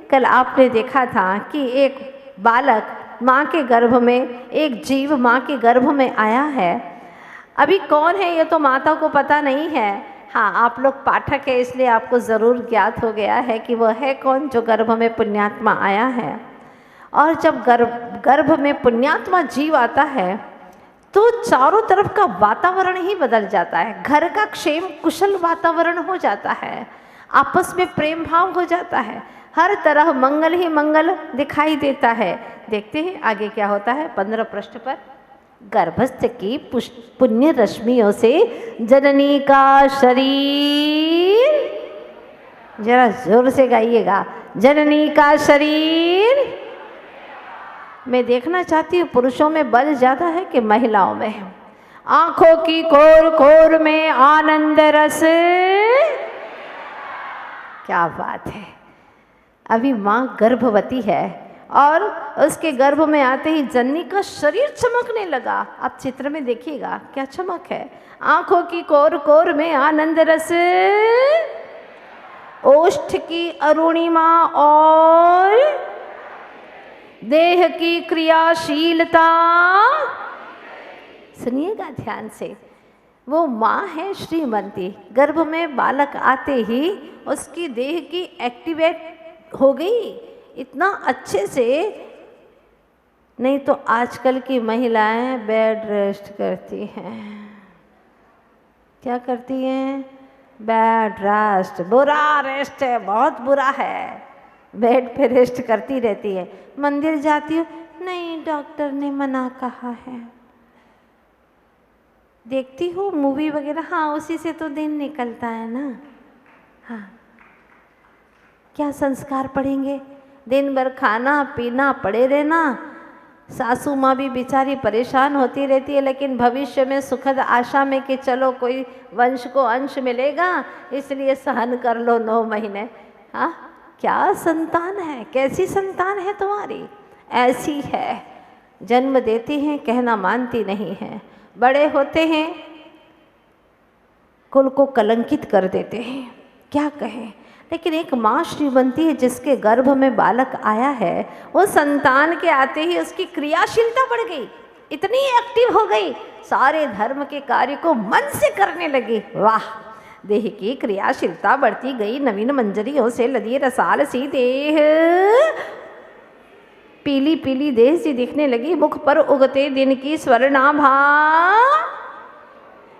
कल आपने देखा था कि एक बालक माँ के गर्भ में, एक जीव माँ के गर्भ में आया है। अभी कौन है ये तो माता को पता नहीं है। हाँ, आप लोग पाठक है इसलिए आपको ज़रूर ज्ञात हो गया है कि वह है कौन जो गर्भ में पुण्यात्मा आया है। और जब गर्भ में पुण्यात्मा जीव आता है तो चारों तरफ का वातावरण ही बदल जाता है। घर का क्षेम कुशल वातावरण हो जाता है, आपस में प्रेम भाव हो जाता है, हर तरह मंगल ही मंगल दिखाई देता है। देखते हैं आगे क्या होता है 15 पृष्ठ पर। गर्भस्थ की पुण्य रश्मियों से जननी का शरीर, जरा जोर से गाइएगा, जननी का शरीर। मैं देखना चाहती हूँ पुरुषों में बल ज़्यादा है कि महिलाओं में। आंखों की कोर कोर में आनंद रस, क्या बात है। अभी माँ गर्भवती है और उसके गर्भ में आते ही जननी का शरीर चमकने लगा। आप चित्र में देखिएगा क्या चमक है। आंखों की कोर कोर में आनंद रस, ओष्ठ की अरुणिमा और देह की क्रियाशीलता। सुनिएगा ध्यान से, वो माँ है श्रीमती, गर्भ में बालक आते ही उसकी देह की एक्टिवेट हो गई इतना अच्छे से। नहीं तो आजकल की महिलाएं बेड रेस्ट करती हैं। क्या करती हैं? Bed rest. बुरा रेस्ट है, बहुत बुरा है। बेड पे रेस्ट करती रहती है। मंदिर जाती हूँ, नहीं डॉक्टर ने मना कहा है। देखती हूँ मूवी वगैरह, हाँ उसी से तो दिन निकलता है ना। हाँ, क्या संस्कार पढ़ेंगे? दिन भर खाना पीना पड़े रहना। सासू माँ भी बेचारी परेशान होती रहती है, लेकिन भविष्य में सुखद आशा में कि चलो कोई वंश को अंश मिलेगा, इसलिए सहन कर लो 9 महीने। हाँ, क्या संतान है, कैसी संतान है तुम्हारी? ऐसी है, जन्म देती हैं कहना मानती नहीं है, बड़े होते हैं कुल को कलंकित कर देते हैं। क्या कहें, लेकिन एक माँ श्रीमती है जिसके गर्भ में बालक आया है, वो संतान के आते ही उसकी क्रियाशीलता बढ़ गई, इतनी एक्टिव हो गई, सारे धर्म के कार्य को मन से करने लगी। वाह, देह की क्रियाशीलता बढ़ती गई, नवीन मंजरियों से लदी रसाल सी देह, पीली पीली देह सी दिखने लगी। मुख पर उगते दिन की स्वर्णाभा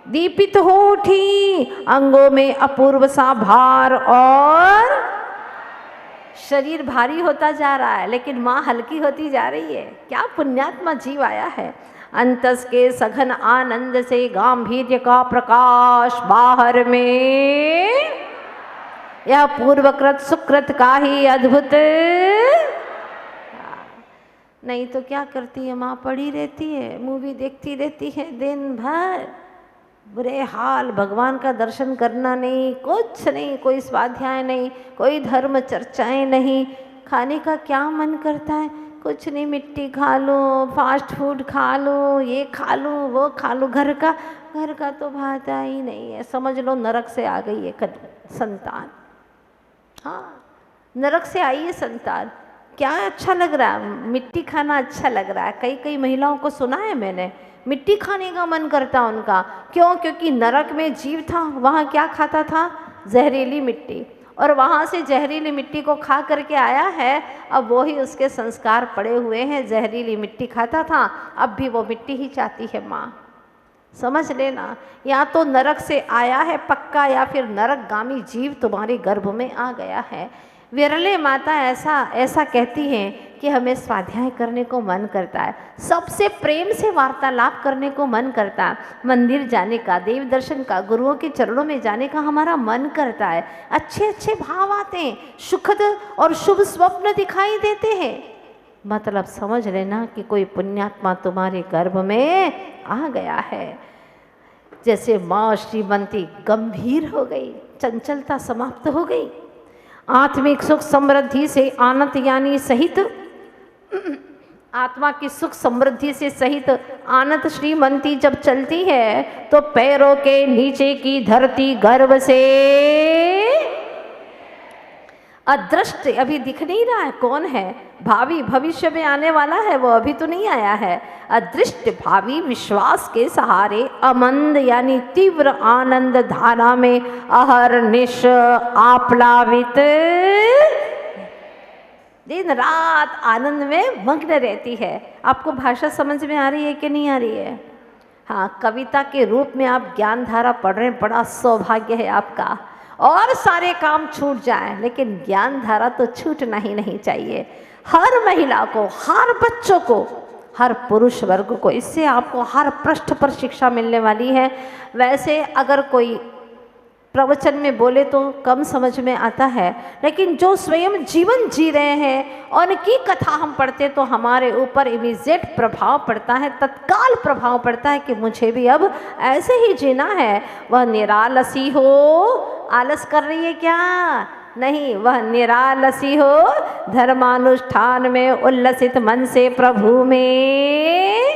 दीपित हो उठी, अंगों में अपूर्व सा भार और शरीर भारी होता जा रहा है, लेकिन माँ हल्की होती जा रही है। क्या पुण्यात्मा जीव आया है। अंतस के सघन आनंद से गांभीर्य का प्रकाश बाहर में, यह पूर्वकृत सुकृत का ही अद्भुत। नहीं तो क्या करती है माँ? पड़ी रहती है, मूवी देखती रहती है दिन भर, बुरे हाल। भगवान का दर्शन करना नहीं, कुछ नहीं, कोई स्वाध्याय नहीं, कोई धर्म चर्चाएं नहीं। खाने का क्या मन करता है? कुछ नहीं, मिट्टी खा लो, फास्ट फूड खा लो, ये खा लो, वो खा लो। घर का तो भाता ही नहीं है। समझ लो नरक से आ गई है संतान। हाँ, नरक से आई है संतान। क्या अच्छा लग रहा है? मिट्टी खाना अच्छा लग रहा है। कई महिलाओं को सुना है मैंने, मिट्टी खाने का मन करता उनका। क्यों? क्योंकि नरक में जीव था, वहाँ क्या खाता था? जहरीली मिट्टी, और वहाँ से जहरीली मिट्टी को खा करके आया है। अब वो ही उसके संस्कार पड़े हुए हैं, जहरीली मिट्टी खाता था, अब भी वो मिट्टी ही चाहती है माँ। समझ लेना, या तो नरक से आया है पक्का, या फिर नरकगामी जीव तुम्हारे गर्भ में आ गया है। विरले माता ऐसा कहती हैं कि हमें स्वाध्याय करने को मन करता है, सबसे प्रेम से वार्तालाप करने को मन करता है, मंदिर जाने का, देव दर्शन का, गुरुओं के चरणों में जाने का हमारा मन करता है। अच्छे अच्छे भाव आते हैं, सुखद और शुभ स्वप्न दिखाई देते हैं। मतलब समझ लेना कि कोई पुण्यात्मा तुम्हारे गर्भ में आ गया है। जैसे माँ श्रीमती गंभीर हो गई, चंचलता समाप्त हो गई, आत्मिक सुख समृद्धि से आनंद यानी सहित, आत्मा की सुख समृद्धि से सहित आनंद श्रीमती जब चलती है तो पैरों के नीचे की धरती गर्व से अदृष्ट अभी दिख नहीं रहा है कौन है, भावी भविष्य में आने वाला है वो अभी तो नहीं आया है। अदृष्ट भावी विश्वास के सहारे अमंद यानी तीव्र आनंद धारा में अहरनिश आप्लावित दिन रात आनंद में मग्न रहती है। आपको भाषा समझ में आ रही है कि नहीं आ रही है? हाँ, कविता के रूप में आप ज्ञान धारा पढ़ रहे हैं, बड़ा सौभाग्य है आपका। और सारे काम छूट जाएं लेकिन ज्ञान धारा तो छूटना ही नहीं चाहिए। हर महिला को, हर बच्चों को, हर पुरुष वर्ग को, इससे आपको हर पृष्ठ पर शिक्षा मिलने वाली है। वैसे अगर कोई प्रवचन में बोले तो कम समझ में आता है, लेकिन जो स्वयं जीवन जी रहे हैं उनकी कथा हम पढ़ते तो हमारे ऊपर इमीडिएट प्रभाव पड़ता है, तत्काल प्रभाव पड़ता है कि मुझे भी अब ऐसे ही जीना है। वह निरालसी हो, आलस कर रही है क्या? नहीं, वह निरालसी हो, धर्मानुष्ठान में उल्लसित मन से प्रभु में,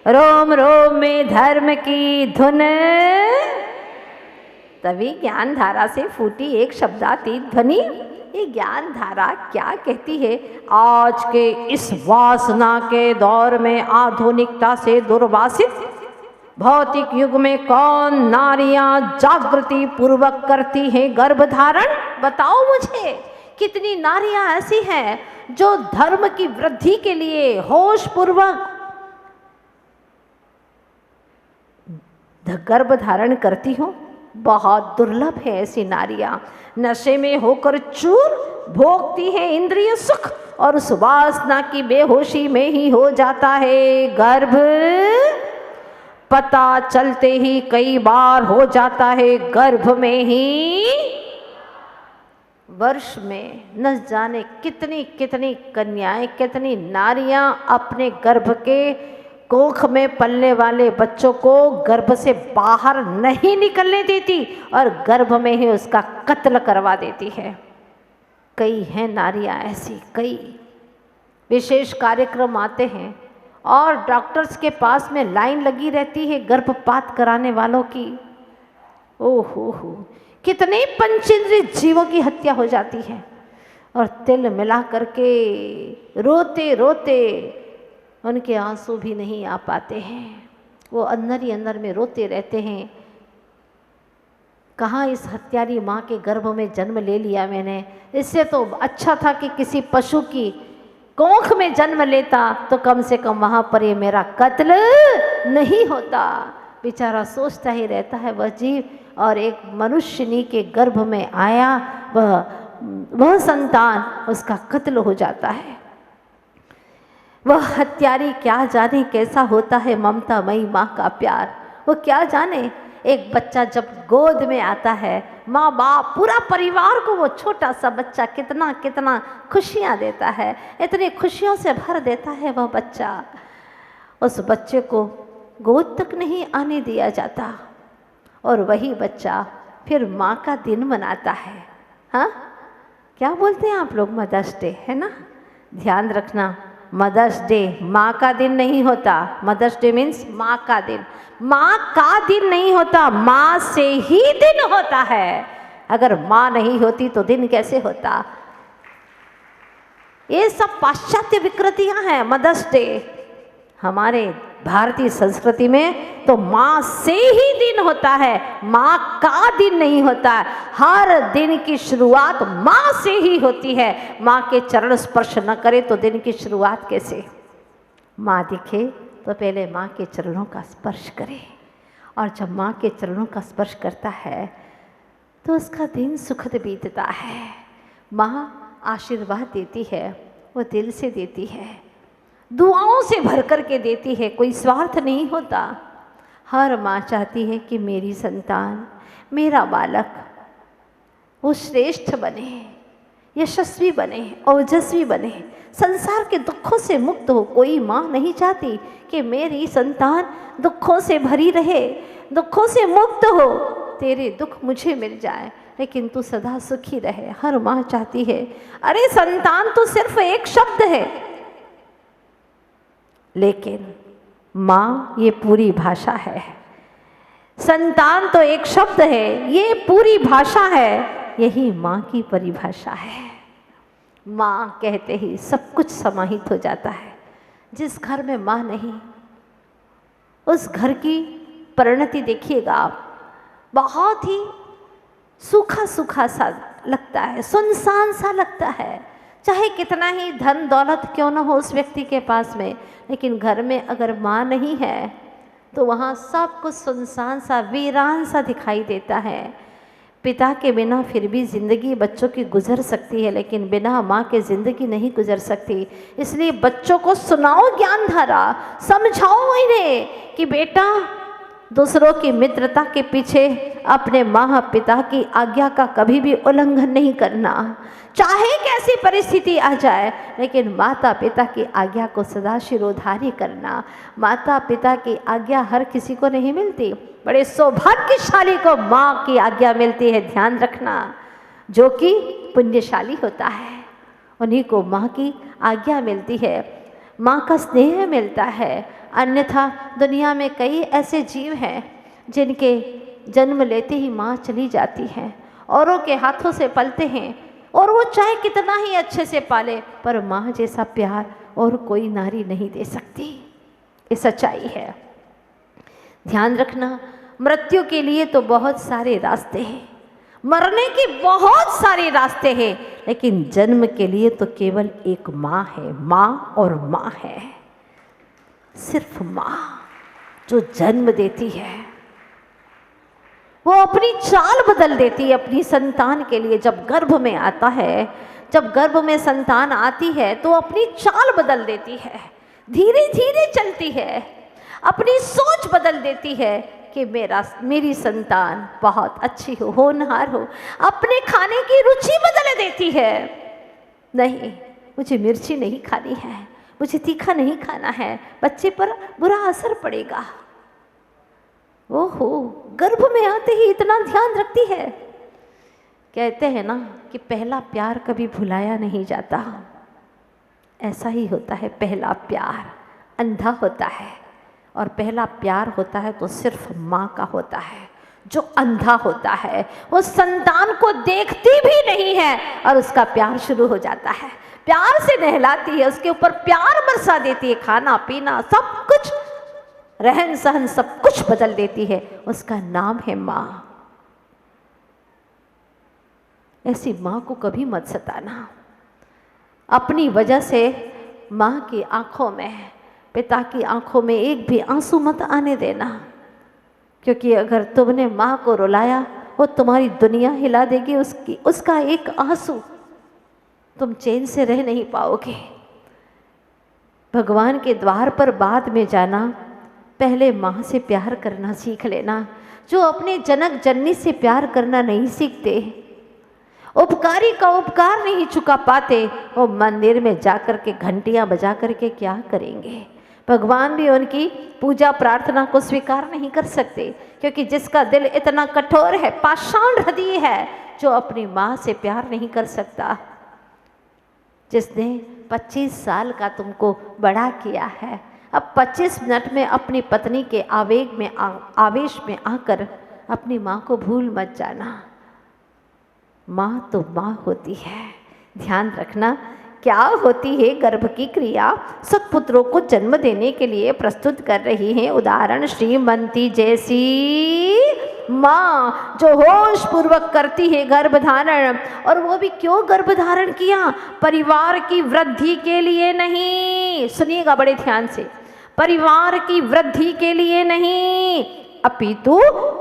रोम रोम में धर्म की धुन, तभी ज्ञान धारा से फूटी एक शब्दातीत ध्वनि। ये ज्ञान धारा क्या कहती है? आज के इस वासना के दौर में, आधुनिकता से दुर्वासित भौतिक युग में कौन नारियां जागृति पूर्वक करती हैं गर्भधारण? बताओ मुझे, कितनी नारियां ऐसी हैं जो धर्म की वृद्धि के लिए होश पूर्वक गर्भ धारण करती हो? बहुत दुर्लभ है ऐसी नारियां। नशे में होकर चूर भोगती है इंद्रिय सुख और उस वासना की बेहोशी में ही हो जाता है गर्भ। पता चलते ही कई बार हो जाता है गर्भ में ही। वर्ष में न जाने कितनी कितनी कन्याएं, कितनी नारियां अपने गर्भ के कोख में पलने वाले बच्चों को गर्भ से बाहर नहीं निकलने देती और गर्भ में ही उसका कत्ल करवा देती है। कई हैं नारियां ऐसी, कई। विशेष कार्यक्रम आते हैं और डॉक्टर्स के पास में लाइन लगी रहती है गर्भपात कराने वालों की। ओहो हो, कितने पंचेंद्रिय जीवों की हत्या हो जाती है और तिल मिला करके रोते रोते उनके आंसू भी नहीं आ पाते हैं। वो अंदर ही अंदर में रोते रहते हैं, कहाँ इस हत्यारी माँ के गर्भ में जन्म ले लिया मैंने। इससे तो अच्छा था कि किसी पशु की कोख में जन्म लेता तो कम से कम वहाँ पर ये मेरा कत्ल नहीं होता। बेचारा सोचता ही रहता है वह जीव, और एक मनुष्यनी के गर्भ में आया वह संतान, उसका कत्ल हो जाता है। वह हत्यारी क्या जाने कैसा होता है ममतामयी माँ का प्यार। वो क्या जाने, एक बच्चा जब गोद में आता है, माँ बाप पूरा परिवार को वो छोटा सा बच्चा कितना कितना खुशियाँ देता है, इतनी खुशियों से भर देता है वह बच्चा। उस बच्चे को गोद तक नहीं आने दिया जाता और वही बच्चा फिर माँ का दिन मनाता है। हाँ, क्या बोलते हैं आप लोग? मदर्स डे, है ना? ध्यान रखना, मदर्स डे माँ का दिन नहीं होता। मदर्स डे मीन्स माँ का दिन। माँ का दिन नहीं होता, माँ से ही दिन होता है। अगर माँ नहीं होती तो दिन कैसे होता? ये सब पाश्चात्य विकृतियाँ हैं। मदर्स डे हमारे भारतीय संस्कृति में तो माँ से ही दिन होता है, माँ का दिन नहीं होता। हर दिन की शुरुआत माँ से ही होती है। माँ के चरण स्पर्श न करे तो दिन की शुरुआत कैसे? माँ दिखे तो पहले माँ के चरणों का स्पर्श करे, और जब माँ के चरणों का स्पर्श करता है तो उसका दिन सुखद बीतता है। माँ आशीर्वाद देती है, वो दिल से देती है, दुआओं से भर कर के देती है, कोई स्वार्थ नहीं होता। हर माँ चाहती है कि मेरी संतान, मेरा बालक वो श्रेष्ठ बने, यशस्वी बने, ओजस्वी बने, संसार के दुखों से मुक्त हो। कोई माँ नहीं चाहती कि मेरी संतान दुखों से भरी रहे, दुखों से मुक्त हो, तेरे दुख मुझे मिल जाए लेकिन तू सदा सुखी रहे। हर माँ चाहती है। अरे संतान तो सिर्फ एक शब्द है, लेकिन माँ ये पूरी भाषा है। संतान तो एक शब्द है, ये पूरी भाषा है। यही माँ की परिभाषा है। माँ कहते ही सब कुछ समाहित हो जाता है। जिस घर में माँ नहीं, उस घर की परिणति देखिएगा आप, बहुत ही सूखा सूखा सा लगता है, सुनसान सा लगता है। चाहे कितना ही धन दौलत क्यों न हो उस व्यक्ति के पास में, लेकिन घर में अगर माँ नहीं है तो वहाँ सब कुछ सुनसान सा, वीरान सा दिखाई देता है। पिता के बिना फिर भी ज़िंदगी बच्चों की गुजर सकती है, लेकिन बिना माँ के ज़िंदगी नहीं गुजर सकती। इसलिए बच्चों को सुनाओ ज्ञान धारा, समझाओ इन्हें कि बेटा दूसरों की मित्रता के पीछे अपने माँ पिता की आज्ञा का कभी भी उल्लंघन नहीं करना। चाहे कैसी परिस्थिति आ जाए, लेकिन माता पिता की आज्ञा को सदा शिरोधार्य करना। माता पिता की आज्ञा हर किसी को नहीं मिलती, बड़े सौभाग्यशाली को माँ की आज्ञा मिलती है, ध्यान रखना। जो कि पुण्यशाली होता है उन्हीं को माँ की आज्ञा मिलती है, माँ का स्नेह मिलता है। अन्यथा दुनिया में कई ऐसे जीव हैं जिनके जन्म लेते ही माँ चली जाती है, औरों के हाथों से पलते हैं, और वो चाहे कितना ही अच्छे से पाले, पर माँ जैसा प्यार और कोई नारी नहीं दे सकती। ये सच्चाई है, ध्यान रखना। मृत्यु के लिए तो बहुत सारे रास्ते हैं, मरने के बहुत सारे रास्ते हैं, लेकिन जन्म के लिए तो केवल एक माँ है, माँ और माँ है। सिर्फ माँ जो जन्म देती है, वो अपनी चाल बदल देती है अपनी संतान के लिए। जब गर्भ में आता है, जब गर्भ में संतान आती है तो अपनी चाल बदल देती है, धीरे धीरे चलती है, अपनी सोच बदल देती है कि मेरी संतान बहुत अच्छी हो, होनहार हो। अपने खाने की रुचि बदल देती है, नहीं मुझे मिर्ची नहीं खानी है, मुझे तीखा नहीं खाना है, बच्चे पर बुरा असर पड़ेगा। ओहो, गर्भ में आते ही इतना ध्यान रखती है। कहते हैं ना कि पहला प्यार कभी भुलाया नहीं जाता। ऐसा ही होता है, पहला प्यार अंधा होता है, और पहला प्यार होता है तो सिर्फ माँ का होता है। जो अंधा होता है वो संतान को देखती भी नहीं है और उसका प्यार शुरू हो जाता है, प्यार से नहलाती है, उसके ऊपर प्यार बरसा देती है, खाना पीना सब कुछ, रहन सहन सब कुछ बदल देती है। उसका नाम है माँ। ऐसी माँ को कभी मत सताना। अपनी वजह से माँ की आंखों में, पिता की आंखों में एक भी आंसू मत आने देना, क्योंकि अगर तुमने माँ को रुलाया वो तुम्हारी दुनिया हिला देगी। उसका एक आंसू तुम चैन से रह नहीं पाओगे। भगवान के द्वार पर बाद में जाना, पहले माँ से प्यार करना सीख लेना। जो अपने जनक जननी से प्यार करना नहीं सीखते, उपकारी का उपकार नहीं चुका पाते, वो मंदिर में जाकर के घंटियाँ बजा करके क्या करेंगे। भगवान भी उनकी पूजा प्रार्थना को स्वीकार नहीं कर सकते, क्योंकि जिसका दिल इतना कठोर है, पाषाण हृदय है, जो अपनी माँ से प्यार नहीं कर सकता। जिसने 25 साल का तुमको बड़ा किया है, अब 25 मिनट में अपनी पत्नी के आवेग में आवेश में आकर अपनी माँ को भूल मत जाना। माँ तो माँ होती है, ध्यान रखना। क्या होती है गर्भ की क्रिया? सत्पुत्रों को जन्म देने के लिए प्रस्तुत कर रही है। उदाहरण श्रीमंती जैसी माँ जो होश पूर्वक करती है गर्भधारण, और वो भी क्यों गर्भधारण किया? परिवार की वृद्धि के लिए नहीं, सुनिएगा बड़े ध्यान से, परिवार की वृद्धि के लिए नहीं, अपितु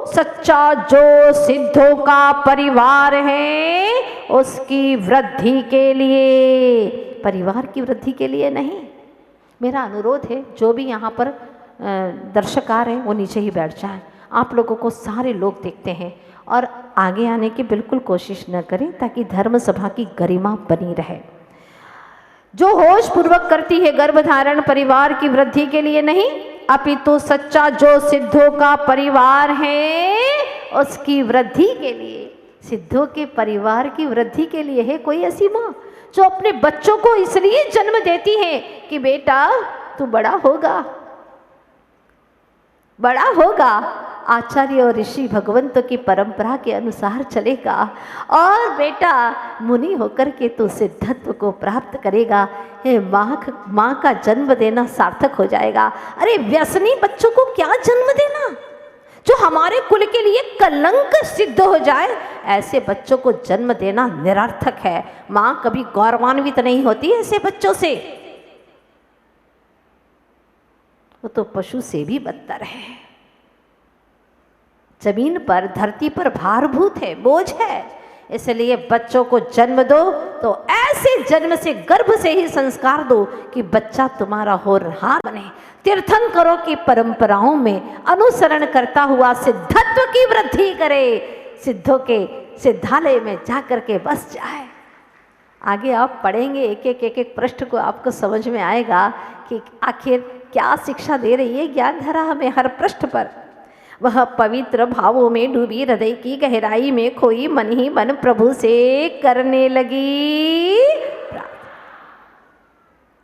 सच्चा जो सिद्धों का परिवार है उसकी वृद्धि के लिए, परिवार की वृद्धि के लिए नहीं। मेरा अनुरोध है, जो भी यहाँ पर दर्शकार हैं वो नीचे ही बैठ जाएं। आप लोगों को सारे लोग देखते हैं, और आगे आने की बिल्कुल कोशिश न करें, ताकि धर्म सभा की गरिमा बनी रहे। जो होश पूर्वक करती है गर्भधारण परिवार की वृद्धि के लिए नहीं, अपितु सच्चा जो सिद्धों का परिवार है उसकी वृद्धि के लिए। सिद्धों के परिवार की वृद्धि के लिए है कोई ऐसी माँ जो अपने बच्चों को इसलिए जन्म देती है कि बेटा तू बड़ा होगा, बड़ा होगा आचार्य और ऋषि भगवंतों की परंपरा के अनुसार चलेगा और बेटा मुनि होकर के तू सिद्धत्व को प्राप्त करेगा। हे माँ का जन्म देना सार्थक हो जाएगा। अरे व्यसनी बच्चों को क्या जन्म देना, जो हमारे कुल के लिए कलंक सिद्ध हो जाए, ऐसे बच्चों को जन्म देना निरर्थक है। माँ कभी गौरवान्वित नहीं होती ऐसे बच्चों से, वो तो पशु से भी बदतर है। जमीन पर धरती पर भारभूत है, बोझ है, इसलिए बच्चों को जन्म दो तो ऐसे जन्म से गर्भ से ही संस्कार दो कि बच्चा तुम्हारा होनहार बने, तीर्थंकरों की परंपराओं में अनुसरण करता हुआ सिद्धत्व की वृद्धि करे, सिद्धों के सिद्धालय में जाकर के बस जाए। आगे आप पढ़ेंगे एक पृष्ठ को आपको समझ में आएगा कि आखिर क्या शिक्षा दे रही है ज्ञानधारा हमें हर पृष्ठ पर। वह पवित्र भावों में डूबी हृदय की गहराई में खोई मन ही मन प्रभु से करने लगी।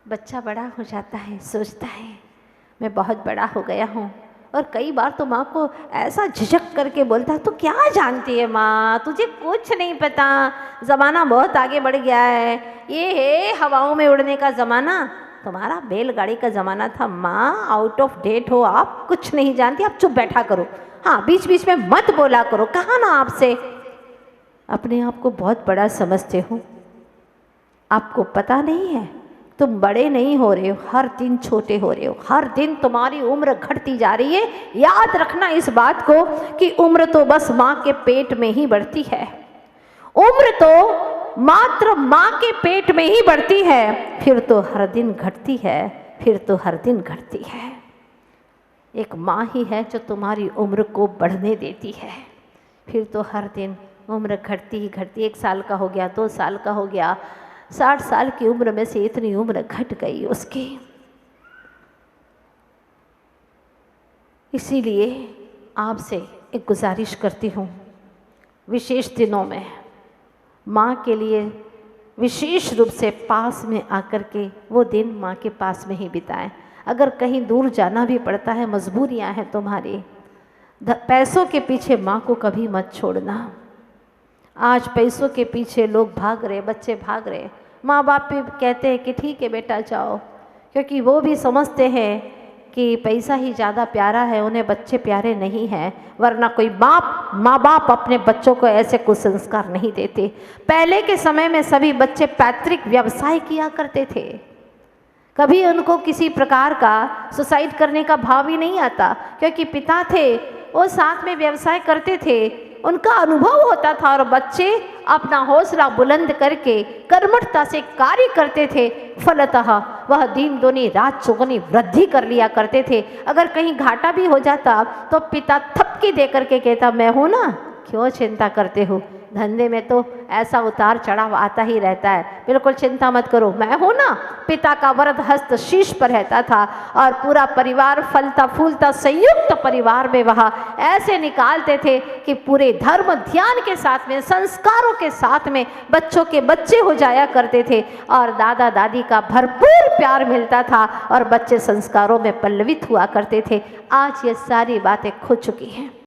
बच्चा बड़ा हो जाता है, सोचता है मैं बहुत बड़ा हो गया हूँ, और कई बार तो माँ को ऐसा झिझक करके बोलता है तू क्या जानती है माँ, तुझे कुछ नहीं पता, ज़माना बहुत आगे बढ़ गया है, ये है हवाओं में उड़ने का ज़माना, तुम्हारा बैलगाड़ी का ज़माना था माँ, आउट ऑफ डेट हो आप, कुछ नहीं जानती, आप चुप बैठा करो, हाँ बीच बीच में मत बोला करो, कहा ना आपसे। अपने आप को बहुत बड़ा समझते हो, आपको पता नहीं है तुम बड़े नहीं हो रहे हो, हर दिन छोटे हो रहे हो, हर दिन तुम्हारी उम्र घटती जा रही है। याद रखना इस बात को कि उम्र तो बस माँ के पेट में ही बढ़ती है, उम्र तो मात्र माँ के पेट में ही बढ़ती है, फिर तो हर दिन घटती है, फिर तो हर दिन घटती है। एक माँ ही है जो तुम्हारी उम्र को बढ़ने देती है, फिर तो हर दिन उम्र घटती ही घटती। 1 साल का हो गया, 2 साल का हो गया, 60 साल की उम्र में से इतनी उम्र घट गई उसकी। इसीलिए आपसे एक गुजारिश करती हूँ, विशेष दिनों में माँ के लिए विशेष रूप से पास में आकर के वो दिन माँ के पास में ही बिताएं। अगर कहीं दूर जाना भी पड़ता है, मजबूरियाँ हैं तुम्हारी, पैसों के पीछे माँ को कभी मत छोड़ना। आज पैसों के पीछे लोग भाग रहे, बच्चे भाग रहे, माँ बाप भी कहते हैं कि ठीक है बेटा जाओ, क्योंकि वो भी समझते हैं कि पैसा ही ज़्यादा प्यारा है, उन्हें बच्चे प्यारे नहीं हैं, वरना कोई माँ बाप अपने बच्चों को ऐसे कुसंस्कार नहीं देते। पहले के समय में सभी बच्चे पैतृक व्यवसाय किया करते थे, कभी उनको किसी प्रकार का सुसाइड करने का भाव ही नहीं आता, क्योंकि पिता थे वो साथ में व्यवसाय करते थे, उनका अनुभव होता था और बच्चे अपना हौसला बुलंद करके कर्मठता से कार्य करते थे, फलतः वह दिन दूनी रात चौगुनी वृद्धि कर लिया करते थे। अगर कहीं घाटा भी हो जाता तो पिता थपकी दे करके कहता मैं हूँ ना, क्यों चिंता करते हो, धंधे में तो ऐसा उतार चढ़ाव आता ही रहता है, बिल्कुल चिंता मत करो, मैं हूँ ना। पिता का वरद हस्त शीश पर रहता था और पूरा परिवार फलता फूलता संयुक्त परिवार में वह ऐसे निकालते थे कि पूरे धर्म ध्यान के साथ में, संस्कारों के साथ में बच्चों के बच्चे हो जाया करते थे और दादा दादी का भरपूर प्यार मिलता था और बच्चे संस्कारों में पल्लवित हुआ करते थे। आज ये सारी बातें खो चुकी हैं।